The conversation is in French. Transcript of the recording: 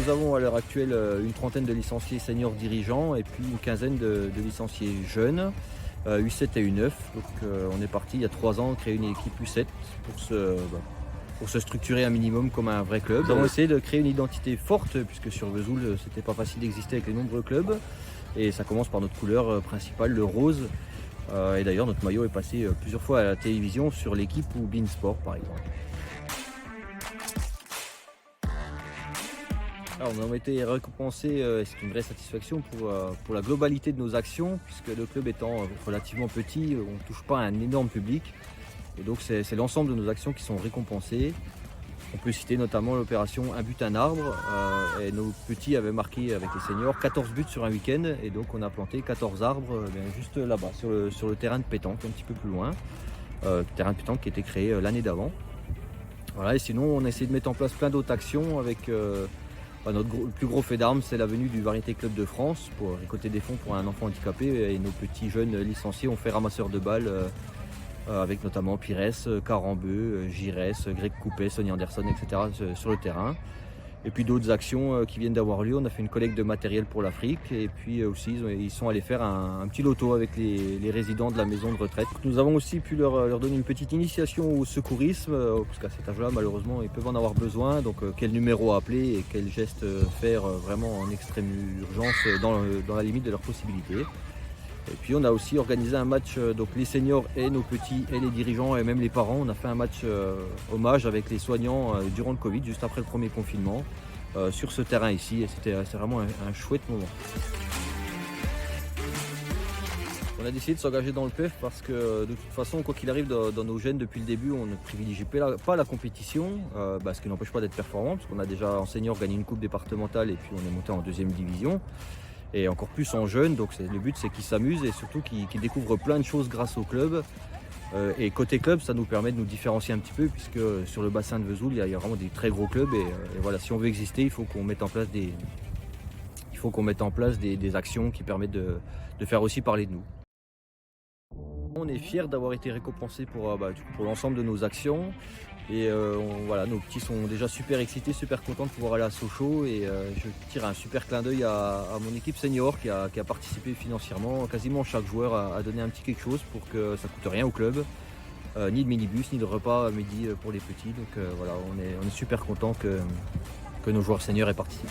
nous avons à l'heure actuelle une trentaine de licenciés seniors dirigeants et puis une quinzaine de licenciés jeunes, U7 et U9. Donc on est parti il y a 3 ans créer une équipe U7 pour se structurer un minimum comme un vrai club. Nous avons essayé de créer une identité forte puisque sur Vesoul c'était pas facile d'exister avec les nombreux clubs. Et ça commence par notre couleur principale, le rose. Et d'ailleurs notre maillot est passé plusieurs fois à la télévision sur l'équipe ou Beansport par exemple. Alors, nous avons été récompensés, c'est une vraie satisfaction pour la globalité de nos actions, puisque le club étant relativement petit, on ne touche pas à un énorme public. Et donc c'est l'ensemble de nos actions qui sont récompensées. On peut citer notamment l'opération Un but, un arbre. Et nos petits avaient marqué avec les seniors 14 buts sur un week-end. Et donc on a planté 14 arbres juste là-bas, sur le terrain de pétanque, un petit peu plus loin. Terrain de pétanque qui a été créé l'année d'avant. Voilà, et sinon on a essayé de mettre en place plein d'autres actions avec... le plus gros fait d'armes, c'est la venue du Variété Club de France pour récolter des fonds pour un enfant handicapé. Et nos petits jeunes licenciés ont fait ramasseur de balles avec notamment Pires, Carambeu, Giresse, Greg Coupet, Sonny Anderson, etc. sur le terrain. Et puis d'autres actions qui viennent d'avoir lieu. On a fait une collecte de matériel pour l'Afrique et puis aussi ils sont allés faire un petit loto avec les résidents de la maison de retraite. Nous avons aussi pu leur donner une petite initiation au secourisme parce qu'à cet âge-là malheureusement ils peuvent en avoir besoin. Donc quel numéro appeler et quel geste faire vraiment en extrême urgence dans la limite de leurs possibilités. Et puis on a aussi organisé un match, donc les seniors et nos petits et les dirigeants et même les parents, on a fait un match hommage avec les soignants durant le Covid, juste après le premier confinement, sur ce terrain ici, et c'est vraiment un chouette moment. On a décidé de s'engager dans le PEF parce que de toute façon, quoi qu'il arrive dans nos gènes depuis le début, on ne privilégie pas la compétition, ce qui n'empêche pas d'être performant, parce qu'on a déjà en senior gagné une coupe départementale et puis on est monté en 2e division. Et encore plus en jeunes, donc le but c'est qu'ils s'amusent et surtout qu'ils découvrent plein de choses grâce au club. Et côté club, ça nous permet de nous différencier un petit peu puisque sur le bassin de Vesoul, il y a vraiment des très gros clubs et voilà, si on veut exister, il faut qu'on mette en place des actions qui permettent de faire aussi parler de nous. On est fiers d'avoir été récompensés pour l'ensemble de nos actions. Et nos petits sont déjà super excités, super contents de pouvoir aller à Sochaux. Et je tire un super clin d'œil à mon équipe senior qui a participé financièrement. Quasiment chaque joueur a donné un petit quelque chose pour que ça ne coûte rien au club. Ni de minibus, ni de repas à midi pour les petits. Donc on est super contents que nos joueurs seniors aient participé.